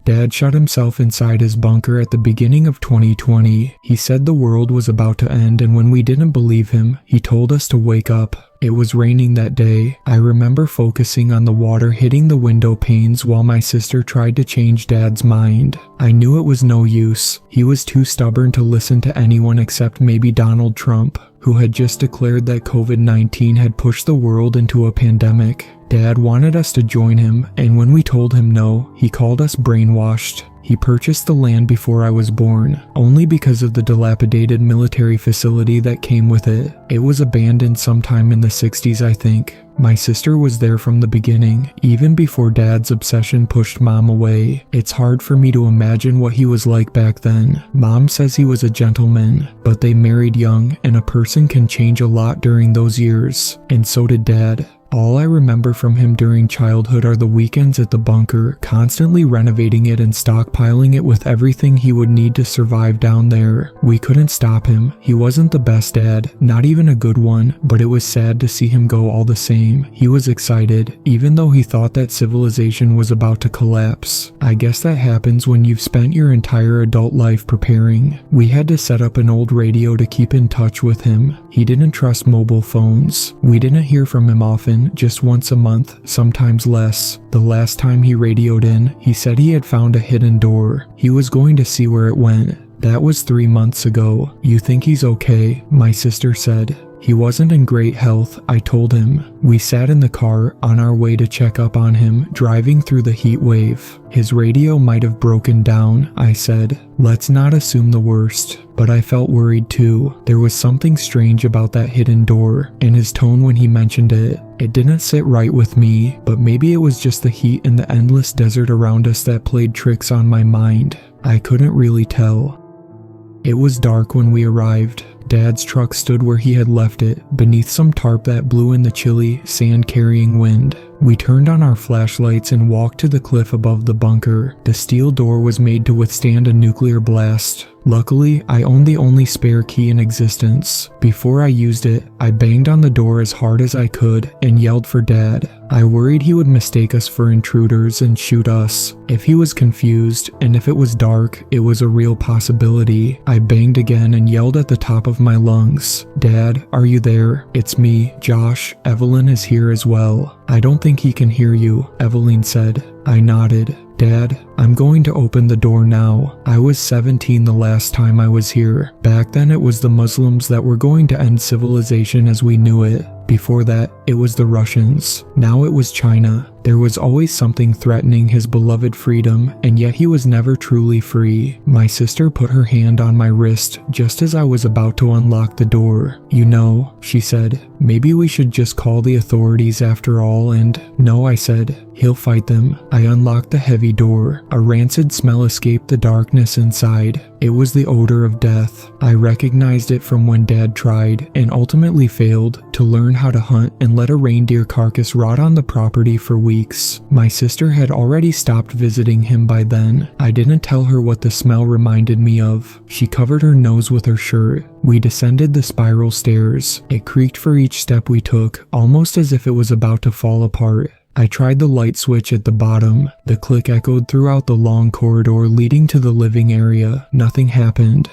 Dad shut himself inside his bunker at the beginning of 2020. He said the world was about to end, and when we didn't believe him, he told us to wake up. It was raining that day. I remember focusing on the water hitting the window panes while my sister tried to change Dad's mind. I knew it was no use. He was too stubborn to listen to anyone except maybe Donald Trump, who had just declared that COVID-19 had pushed the world into a pandemic. Dad wanted us to join him, and when we told him no, he called us brainwashed. He purchased the land before I was born, only because of the dilapidated military facility that came with it. It was abandoned sometime in the 60s, I think. My sister was there from the beginning, even before Dad's obsession pushed Mom away. It's hard for me to imagine what he was like back then. Mom says he was a gentleman, but they married young, and a person can change a lot during those years, and so did Dad. All I remember from him during childhood are the weekends at the bunker, constantly renovating it and stockpiling it with everything he would need to survive down there. We couldn't stop him. He wasn't the best dad, not even a good one, but it was sad to see him go all the same. He was excited, even though he thought that civilization was about to collapse. I guess that happens when you've spent your entire adult life preparing. We had to set up an old radio to keep in touch with him. He didn't trust mobile phones. We didn't hear from him often, just once a month, sometimes less. The last time he radioed in, he said he had found a hidden door. He was going to see where it went. That was 3 months ago. You think he's okay? My sister said. He wasn't in great health, I told him. We sat in the car on our way to check up on him, driving through the heat wave. His radio might have broken down, I said. Let's not assume the worst. But I felt worried too. There was something strange about that hidden door, and his tone when he mentioned it. It didn't sit right with me, but maybe it was just the heat and the endless desert around us that played tricks on my mind. I couldn't really tell. It was dark when we arrived. Dad's truck stood where he had left it, beneath some tarp that blew in the chilly, sand-carrying wind. We turned on our flashlights and walked to the cliff above the bunker. The steel door was made to withstand a nuclear blast. Luckily, I owned the only spare key in existence. Before I used it, I banged on the door as hard as I could and yelled for Dad. I worried he would mistake us for intruders and shoot us. If he was confused, and if it was dark, it was a real possibility. I banged again and yelled at the top of my lungs. Dad, are you there? It's me, Josh. Evelyn is here as well. I don't think he can hear you, Evelyn said. I nodded. Dad, I'm going to open the door now. I was 17 the last time I was here. Back then it was the Muslims that were going to end civilization as we knew it. Before that, it was the Russians. Now it was China. There was always something threatening his beloved freedom, and yet he was never truly free. My sister put her hand on my wrist just as I was about to unlock the door. You know, she said, maybe we should just call the authorities after all, and no, I said, he'll fight them. I unlocked the heavy door. A rancid smell escaped the darkness inside. It was the odor of death. I recognized it from when Dad tried, and ultimately failed, to learn how to hunt and let a reindeer carcass rot on the property for weeks. My sister had already stopped visiting him by then. I didn't tell her what the smell reminded me of. She covered her nose with her shirt. We descended the spiral stairs. It creaked for each step we took, almost as if it was about to fall apart. I tried the light switch at the bottom. The click echoed throughout the long corridor leading to the living area. Nothing happened.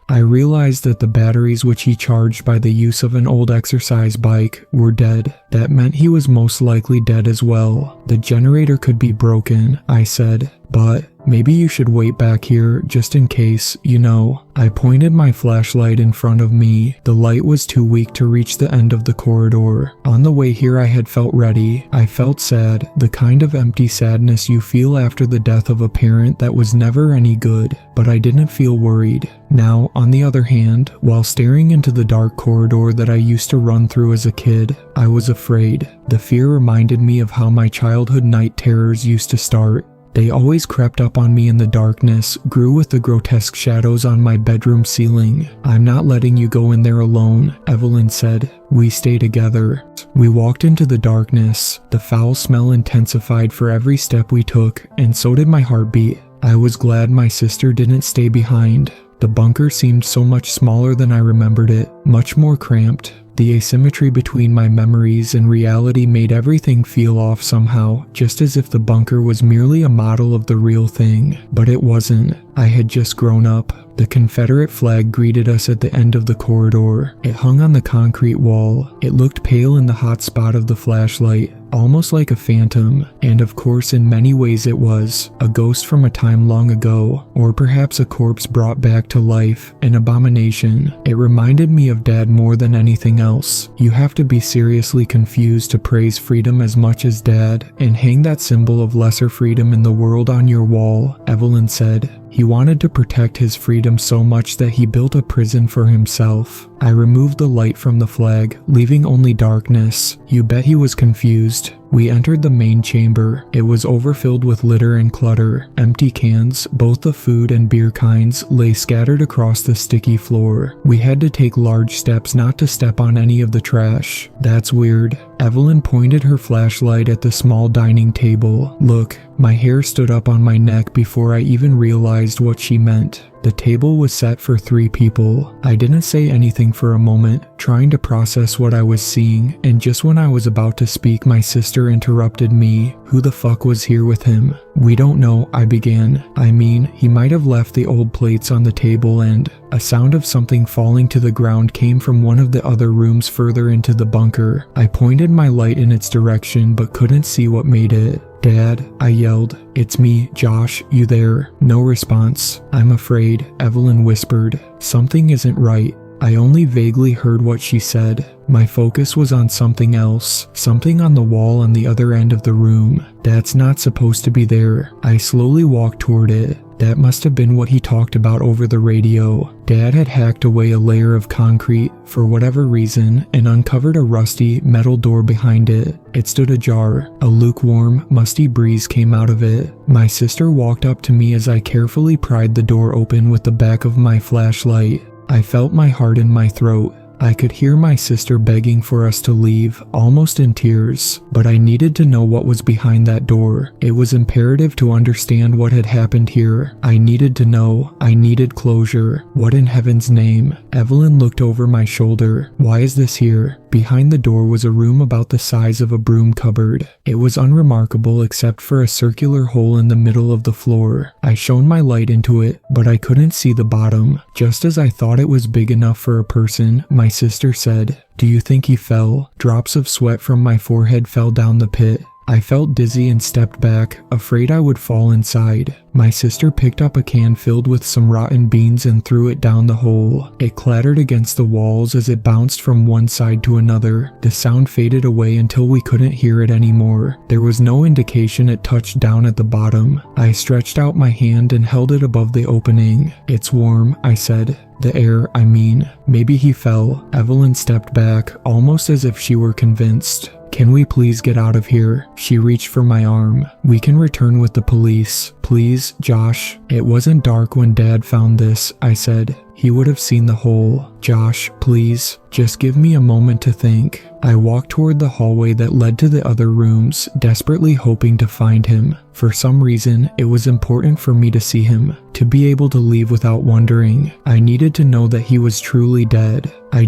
I realized that the batteries which he charged by the use of an old exercise bike were dead. That meant he was most likely dead as well. The generator could be broken, I said, but maybe you should wait back here just in case, you know. I pointed my flashlight in front of me. The light was too weak to reach the end of the corridor. On the way here I had felt ready. I felt sad, the kind of empty sadness you feel after the death of a parent that was never any good, but I didn't feel worried. Now, on the other hand, while staring into the dark corridor that I used to run through as a kid, I was afraid. The fear reminded me of how my childhood night terrors used to start. They always crept up on me in the darkness, grew with the grotesque shadows on my bedroom ceiling. I'm not letting you go in there alone, Evelyn said. We stay together. We walked into the darkness. The foul smell intensified for every step we took, and so did my heartbeat. I was glad my sister didn't stay behind. The bunker seemed so much smaller than I remembered it, much more cramped. The asymmetry between my memories and reality made everything feel off somehow, just as if the bunker was merely a model of the real thing. But it wasn't. I had just grown up. The Confederate flag greeted us at the end of the corridor. It hung on the concrete wall. It looked pale in the hot spot of the flashlight, almost like a phantom. And of course, in many ways it was. A ghost from a time long ago, or perhaps a corpse brought back to life, an abomination. It reminded me of Dad more than anything else. You have to be seriously confused to praise freedom as much as Dad, and hang that symbol of lesser freedom in the world on your wall, Evelyn said. He wanted to protect his freedom so much that he built a prison for himself. I removed the light from the flag, leaving only darkness. You bet he was confused. We entered the main chamber. It was overfilled with litter and clutter. Empty cans, both the food and beer kinds, lay scattered across the sticky floor. We had to take large steps not to step on any of the trash. That's weird. Evelyn pointed her flashlight at the small dining table. Look, my hair stood up on my neck before I even realized what she meant. The table was set for 3 people. I didn't say anything for a moment, trying to process what I was seeing, and just when I was about to speak, my sister interrupted me. Who the fuck was here with him? We don't know, I began. I mean, he might have left the old plates on the table and... A sound of something falling to the ground came from one of the other rooms further into the bunker. I pointed my light in its direction but couldn't see what made it. Dad, I yelled. It's me, Josh, you there? No response. I'm afraid, Evelyn whispered. Something isn't right. I only vaguely heard what she said. My focus was on something else, something on the wall on the other end of the room. That's not supposed to be there. I slowly walked toward it. That must have been what he talked about over the radio. Dad had hacked away a layer of concrete, for whatever reason, and uncovered a rusty metal door behind it. It stood ajar. A lukewarm, musty breeze came out of it. My sister walked up to me as I carefully pried the door open with the back of my flashlight. I felt my heart in my throat. I could hear my sister begging for us to leave, almost in tears, but I needed to know what was behind that door. It was imperative to understand what had happened here. I needed to know. I needed closure. What in heaven's name? Evelyn looked over my shoulder. Why is this here? Behind the door was a room about the size of a broom cupboard. It was unremarkable except for a circular hole in the middle of the floor. I shone my light into it, but I couldn't see the bottom. Just as I thought it was big enough for a person, my sister said, "Do you think he fell?" Drops of sweat from my forehead fell down the pit. I felt dizzy and stepped back, afraid I would fall inside. My sister picked up a can filled with some rotten beans and threw it down the hole. It clattered against the walls as it bounced from one side to another. The sound faded away until we couldn't hear it anymore. There was no indication it touched down at the bottom. I stretched out my hand and held it above the opening. "It's warm," I said. "The air, I mean." Maybe he fell. Evelyn stepped back, almost as if she were convinced. "Can we please get out of here?" She reached for my arm. "We can return with the police. Please, Josh." It wasn't dark when Dad found this, I said. He would have seen the hole. "Josh, please, just give me a moment to think." I walked toward the hallway that led to the other rooms, desperately hoping to find him. For some reason, it was important for me to see him, to be able to leave without wondering. I needed to know that he was truly dead. I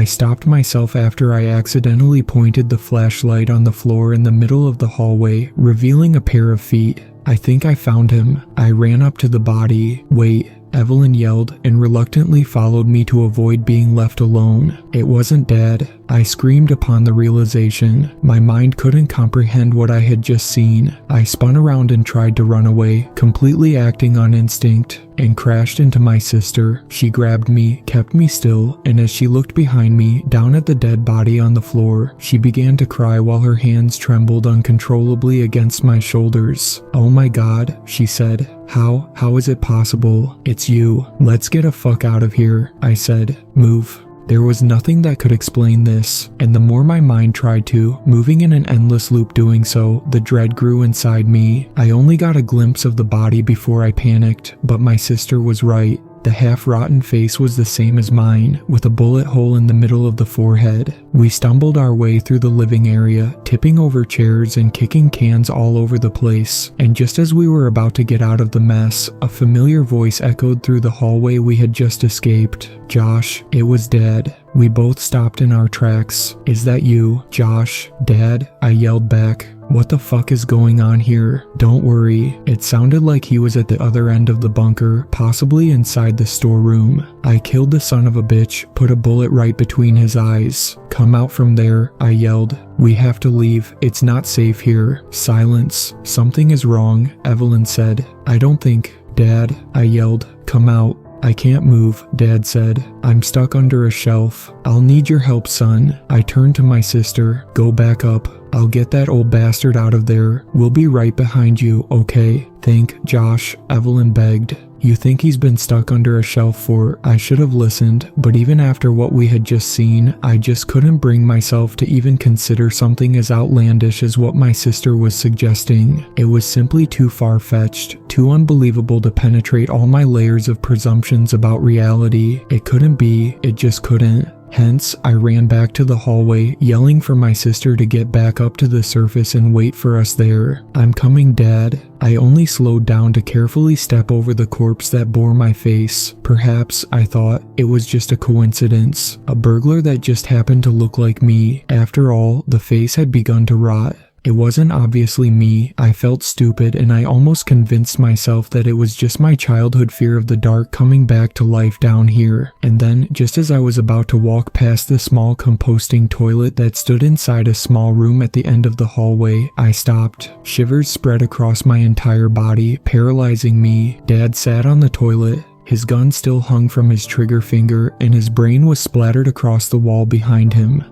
stopped myself after I accidentally pointed the flashlight on the floor in the middle of the hallway, revealing a pair of feet. "I think I found him." I ran up to the body. "Wait," Evelyn yelled and reluctantly followed me to avoid being left alone. It wasn't Dad. I screamed upon the realization. My mind couldn't comprehend what I had just seen. I spun around and tried to run away, completely acting on instinct, and crashed into my sister. She grabbed me, kept me still, and as she looked behind me, down at the dead body on the floor, she began to cry while her hands trembled uncontrollably against my shoulders. "Oh my God," she said. How is it possible? It's you. Let's get a fuck out of here," I said. "Move." There was nothing that could explain this, and the more my mind tried to, moving in an endless loop doing so, the dread grew inside me. I only got a glimpse of the body before I panicked, but my sister was right. The half-rotten face was the same as mine, with a bullet hole in the middle of the forehead. We stumbled our way through the living area, tipping over chairs and kicking cans all over the place. And just as we were about to get out of the mess, a familiar voice echoed through the hallway we had just escaped. Josh, it was Dad. We both stopped in our tracks. Is that you, Josh? Dad? I yelled back. What the fuck is going on here? Don't worry. It sounded like he was at the other end of the bunker, possibly inside the storeroom. I killed the son of a bitch, put a bullet right between his eyes. Come out from there, I yelled. We have to leave. It's not safe here. Silence. Something is wrong, Evelyn said. I don't think. Dad, I yelled. Come out. I can't move, Dad said. I'm stuck under a shelf. I'll need your help, son. I turned to my sister. Go back up. I'll get that old bastard out of there. We'll be right behind you, okay? Think, Josh, Evelyn begged. You think he's been stuck under a shelf for... I should have listened, but even after what we had just seen, I just couldn't bring myself to even consider something as outlandish as what my sister was suggesting. It was simply too far-fetched, too unbelievable to penetrate all my layers of presumptions about reality. It couldn't be, it just couldn't. Hence, I ran back to the hallway, yelling for my sister to get back up to the surface and wait for us there. I'm coming, Dad. I only slowed down to carefully step over the corpse that bore my face. Perhaps, I thought, it was just a coincidence. A burglar that just happened to look like me. After all, the face had begun to rot. It wasn't obviously me. I felt stupid, and I almost convinced myself that it was just my childhood fear of the dark coming back to life down here. And then, just as I was about to walk past the small composting toilet that stood inside a small room at the end of the hallway, I stopped. Shivers spread across my entire body, paralyzing me. Dad sat on the toilet. His gun still hung from his trigger finger, and his brain was splattered across the wall behind him.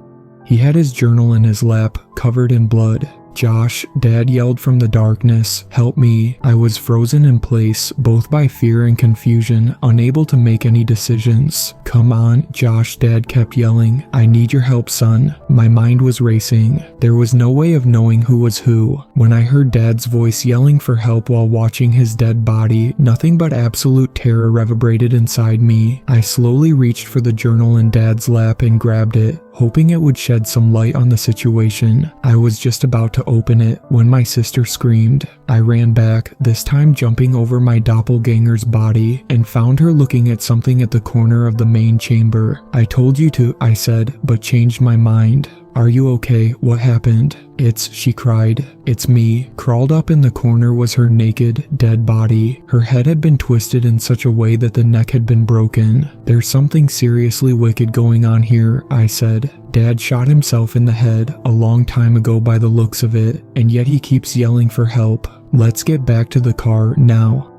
He had his journal in his lap, covered in blood. Josh, Dad yelled from the darkness. Help me. I was frozen in place, both by fear and confusion, unable to make any decisions. Come on, Josh, Dad kept yelling. I need your help, son. My mind was racing. There was no way of knowing who was who. When I heard Dad's voice yelling for help while watching his dead body, nothing but absolute terror reverberated inside me. I slowly reached for the journal in Dad's lap and grabbed it, hoping it would shed some light on the situation. I was just about to open it when my sister screamed. I ran back, this time jumping over my doppelganger's body, and found her looking at something at the corner of the main chamber. I told you to, I said, but changed my mind. Are you okay? What happened? She cried. It's me. Crawled up in the corner was her naked, dead body. Her head had been twisted in such a way that the neck had been broken. There's something seriously wicked going on here, I said. Dad shot himself in the head a long time ago by the looks of it, and yet he keeps yelling for help. Let's get back to the car, now.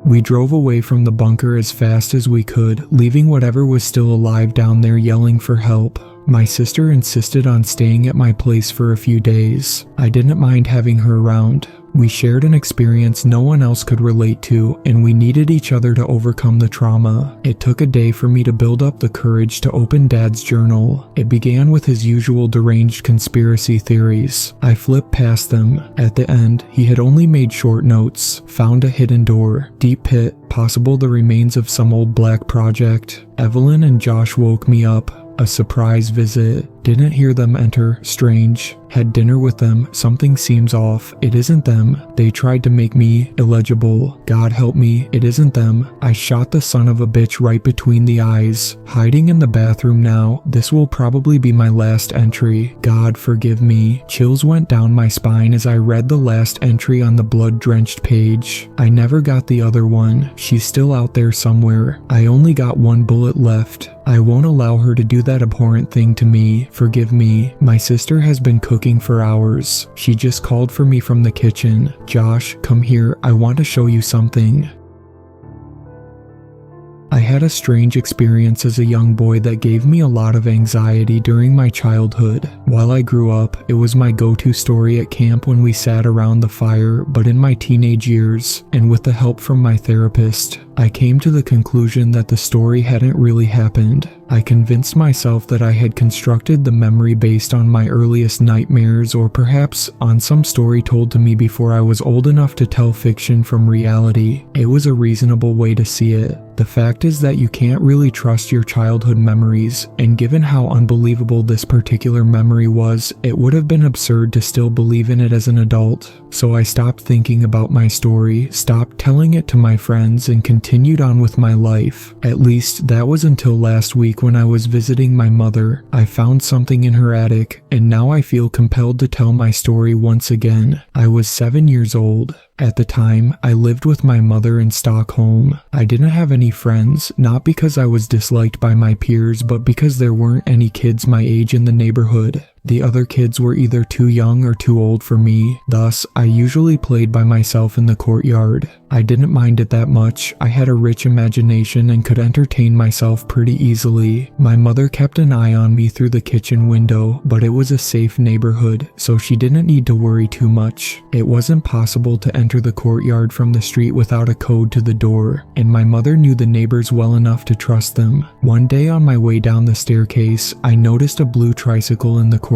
We drove away from the bunker as fast as we could, leaving whatever was still alive down there yelling for help. My sister insisted on staying at my place for a few days. I didn't mind having her around. We shared an experience no one else could relate to, and we needed each other to overcome the trauma. It took a day for me to build up the courage to open Dad's journal. It began with his usual deranged conspiracy theories. I flipped past them. At the end, he had only made short notes. Found a hidden door. Deep pit. Possible the remains of some old black project. Evelyn and Josh woke me up. A surprise visit. Didn't hear them enter. Strange. Had dinner with them. Something seems off. It isn't them. They tried to make me illegible. God help me. It isn't them. I shot the son of a bitch right between the eyes. Hiding in the bathroom now. This will probably be my last entry. God forgive me. Chills went down my spine as I read the last entry on the blood-drenched page. I never got the other one. She's still out there somewhere. I only got one bullet left. I won't allow her to do that abhorrent thing to me. Forgive me. My sister has been cooking for hours. She just called for me from the kitchen. Josh, come here. I want to show you something. I had a strange experience as a young boy that gave me a lot of anxiety during my childhood. While I grew up, it was my go-to story at camp when we sat around the fire, but in my teenage years, and with the help from my therapist, I came to the conclusion that the story hadn't really happened. I convinced myself that I had constructed the memory based on my earliest nightmares or perhaps on some story told to me before I was old enough to tell fiction from reality. It was a reasonable way to see it. The fact is that you can't really trust your childhood memories, and given how unbelievable this particular memory was, it would have been absurd to still believe in it as an adult. So I stopped thinking about my story, stopped telling it to my friends, and continued on with my life. At least, that was until last week when I was visiting my mother. I found something in her attic, and now I feel compelled to tell my story once again. I was 7 years old. At the time, I lived with my mother in Stockholm. I didn't have any friends, not because I was disliked by my peers, but because there weren't any kids my age in the neighborhood. The other kids were either too young or too old for me, thus, I usually played by myself in the courtyard. I didn't mind it that much. I had a rich imagination and could entertain myself pretty easily. My mother kept an eye on me through the kitchen window, but it was a safe neighborhood, so she didn't need to worry too much. It wasn't possible to enter the courtyard from the street without a code to the door, and my mother knew the neighbors well enough to trust them. One day on my way down the staircase, I noticed a blue tricycle in the courtyard.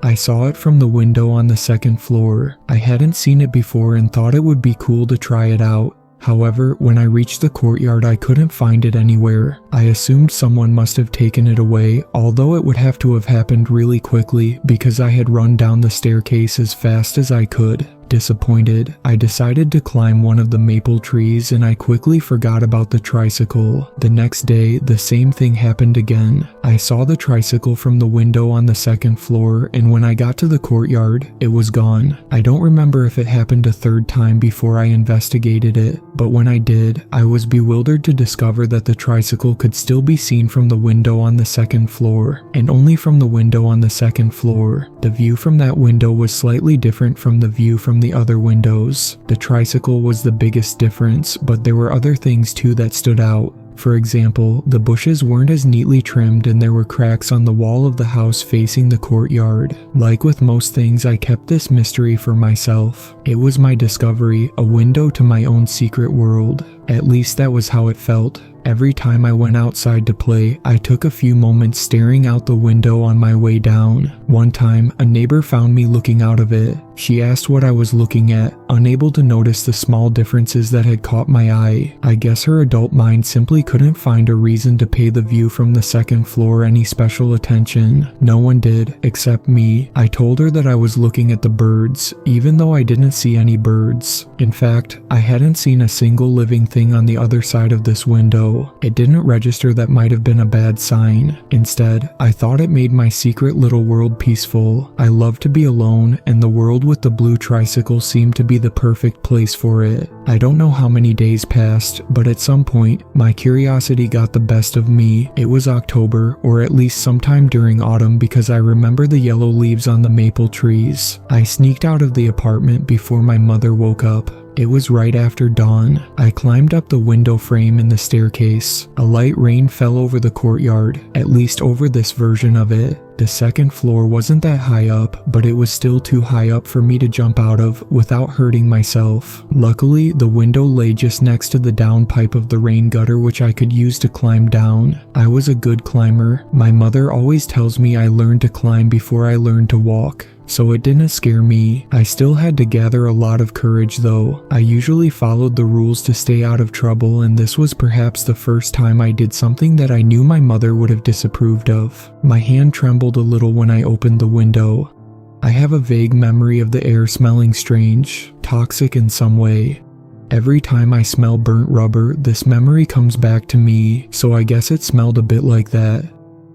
I saw it from the window on the second floor. I hadn't seen it before and thought it would be cool to try it out. However, when I reached the courtyard, I couldn't find it anywhere. I assumed someone must have taken it away, although it would have to have happened really quickly because I had run down the staircase as fast as I could. Disappointed, I decided to climb one of the maple trees and I quickly forgot about the tricycle. The next day, the same thing happened again. I saw the tricycle from the window on the second floor, and when I got to the courtyard, it was gone. I don't remember if it happened a third time before I investigated it, but when I did, I was bewildered to discover that the tricycle could still be seen from the window on the second floor, and only from the window on the second floor. The view from that window was slightly different from the view from the other windows. The tricycle was the biggest difference, but there were other things too that stood out. For example, the bushes weren't as neatly trimmed and there were cracks on the wall of the house facing the courtyard. Like with most things, I kept this mystery for myself. It was my discovery, a window to my own secret world. At least that was how it felt. Every time I went outside to play, I took a few moments staring out the window on my way down. One time, a neighbor found me looking out of it. She asked what I was looking at, unable to notice the small differences that had caught my eye. I guess her adult mind simply couldn't find a reason to pay the view from the second floor any special attention. No one did, except me. I told her that I was looking at the birds, even though I didn't see any birds. In fact, I hadn't seen a single living thing on the other side of this window. It didn't register that might have been a bad sign. Instead, I thought it made my secret little world peaceful. I loved to be alone, and the world with the blue tricycle seemed to be the perfect place for it. I don't know how many days passed, but at some point, my curiosity got the best of me. It was October, or at least sometime during autumn, because I remember the yellow leaves on the maple trees. I sneaked out of the apartment before my mother woke up. It was right after dawn. I climbed up the window frame in the staircase. A light rain fell over the courtyard, at least over this version of it. The second floor wasn't that high up, but it was still too high up for me to jump out of without hurting myself. Luckily, the window lay just next to the downpipe of the rain gutter, which I could use to climb down. I was a good climber. My mother always tells me I learned to climb before I learned to walk, so it didn't scare me. I still had to gather a lot of courage though. I usually followed the rules to stay out of trouble, and this was perhaps the first time I did something that I knew my mother would have disapproved of. My hand trembled a little when I opened the window. I have a vague memory of the air smelling strange, toxic in some way. Every time I smell burnt rubber, this memory comes back to me, so I guess it smelled a bit like that.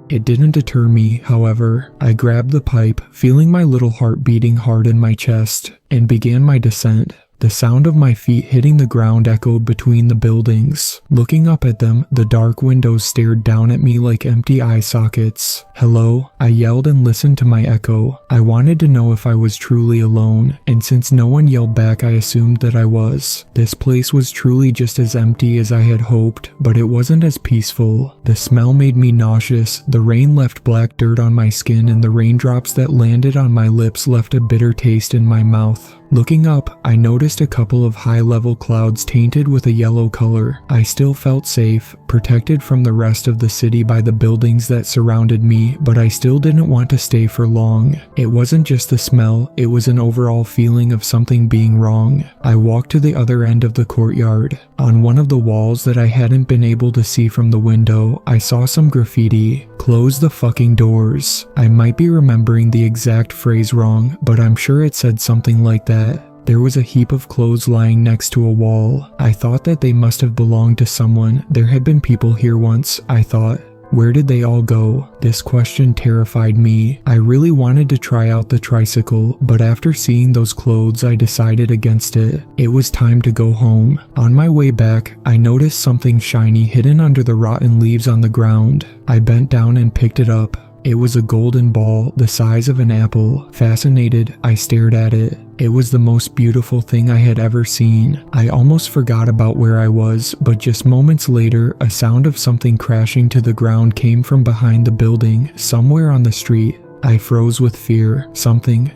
It didn't deter me, however. I grabbed the pipe, feeling my little heart beating hard in my chest, and began my descent. The sound of my feet hitting the ground echoed between the buildings. Looking up at them, the dark windows stared down at me like empty eye sockets. "Hello?" I yelled and listened to my echo. I wanted to know if I was truly alone, and since no one yelled back, I assumed that I was. This place was truly just as empty as I had hoped, but it wasn't as peaceful. The smell made me nauseous, the rain left black dirt on my skin, and the raindrops that landed on my lips left a bitter taste in my mouth. Looking up, I noticed a couple of high-level clouds tainted with a yellow color. I still felt safe, protected from the rest of the city by the buildings that surrounded me, but I still didn't want to stay for long. It wasn't just the smell, it was an overall feeling of something being wrong. I walked to the other end of the courtyard. On one of the walls that I hadn't been able to see from the window, I saw some graffiti. "Close the fucking doors." I might be remembering the exact phrase wrong, but I'm sure it said something like that. There was a heap of clothes lying next to a wall. I thought that they must have belonged to someone. There had been people here once, I thought. Where did they all go? This question terrified me. I really wanted to try out the tricycle, but after seeing those clothes, I decided against it. It was time to go home. On my way back, I noticed something shiny hidden under the rotten leaves on the ground. I bent down and picked it up. It was a golden ball the size of an apple. Fascinated, I stared at it. It was the most beautiful thing I had ever seen. I almost forgot about where I was, but just moments later, a sound of something crashing to the ground came from behind the building, somewhere on the street. I froze with fear. Something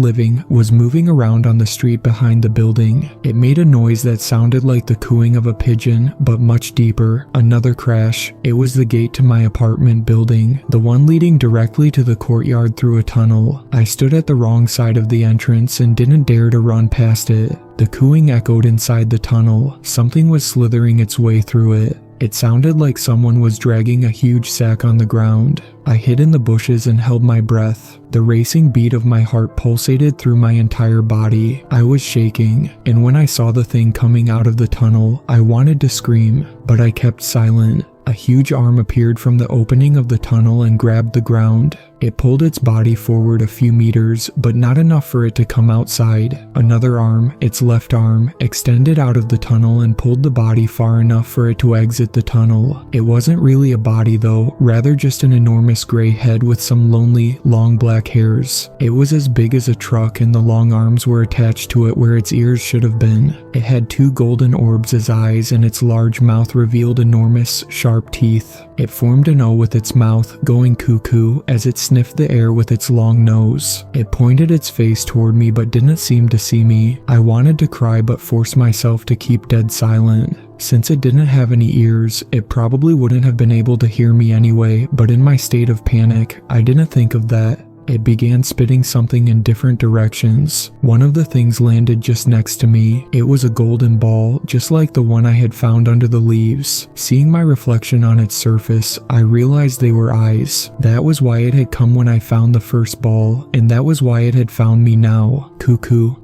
living was moving around on the street behind the building. It made a noise that sounded like the cooing of a pigeon, but much deeper. Another crash. It was the gate to my apartment building, the one leading directly to the courtyard through a tunnel. I stood at the wrong side of the entrance and didn't dare to run past it. The cooing echoed inside the tunnel. Something was slithering its way through it. It sounded like someone was dragging a huge sack on the ground. I hid in the bushes and held my breath. The racing beat of my heart pulsated through my entire body. I was shaking, and when I saw the thing coming out of the tunnel, I wanted to scream, but I kept silent. A huge arm appeared from the opening of the tunnel and grabbed the ground. It pulled its body forward a few meters, but not enough for it to come outside. Another arm, its left arm, extended out of the tunnel and pulled the body far enough for it to exit the tunnel. It wasn't really a body though, rather just an enormous gray head with some lonely, long black hairs. It was as big as a truck and the long arms were attached to it where its ears should have been. It had two golden orbs as eyes and its large mouth revealed enormous, sharp teeth. It formed an O with its mouth, going cuckoo as it sniffed the air with its long nose. It pointed its face toward me but didn't seem to see me. I wanted to cry but forced myself to keep dead silent. Since it didn't have any ears, it probably wouldn't have been able to hear me anyway, but in my state of panic, I didn't think of that. It began spitting something in different directions. One of the things landed just next to me. It was a golden ball, just like the one I had found under the leaves. Seeing my reflection on its surface, I realized they were eyes. That was why it had come when I found the first ball, and that was why it had found me now. Cuckoo,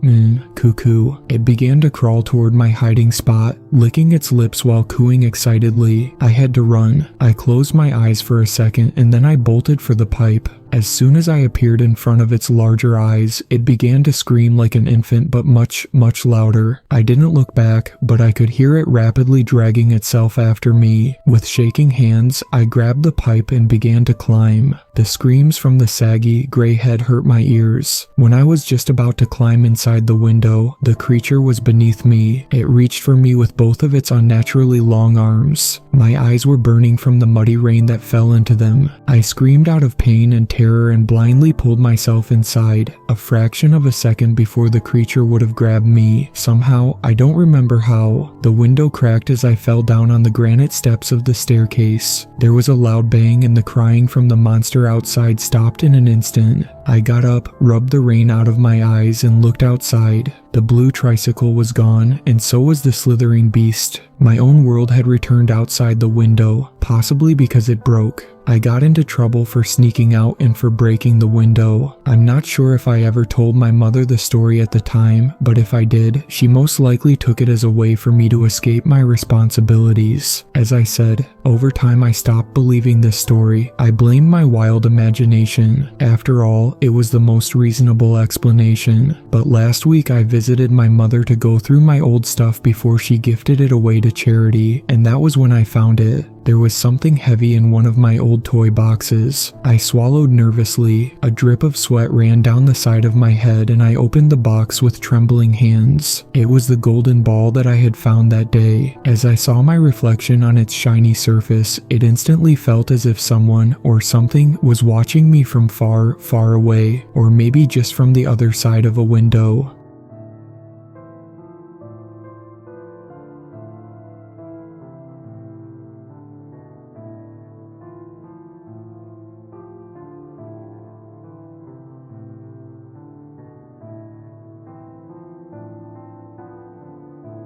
cuckoo. It began to crawl toward my hiding spot, licking its lips while cooing excitedly. I had to run. I closed my eyes for a second and then I bolted for the pipe. As soon as I appeared in front of its larger eyes, it began to scream like an infant but much, much louder. I didn't look back, but I could hear it rapidly dragging itself after me. With shaking hands, I grabbed the pipe and began to climb. The screams from the saggy, gray head hurt my ears. When I was just about to climb inside the window, the creature was beneath me. It reached for me with both of its unnaturally long arms. My eyes were burning from the muddy rain that fell into them. I screamed out of pain and terror and blindly pulled myself inside, a fraction of a second before the creature would have grabbed me. Somehow, I don't remember how, the window cracked as I fell down on the granite steps of the staircase. There was a loud bang and the crying from the monster outside stopped in an instant. I got up, rubbed the rain out of my eyes, and looked outside. The blue tricycle was gone, and so was the slithering beast. My own world had returned outside the window, possibly because it broke. I got into trouble for sneaking out and for breaking the window. I'm not sure if I ever told my mother the story at the time, but if I did, she most likely took it as a way for me to escape my responsibilities. As I said, over time I stopped believing this story. I blamed my wild imagination. After all, it was the most reasonable explanation. But last week I visited my mother to go through my old stuff before she gifted it away to charity, and that was when I found it. There was something heavy in one of my old toy boxes. I swallowed nervously. A drip of sweat ran down the side of my head and I opened the box with trembling hands. It was the golden ball that I had found that day. As I saw my reflection on its shiny surface, it instantly felt as if someone or something was watching me from far, far away, or maybe just from the other side of a window.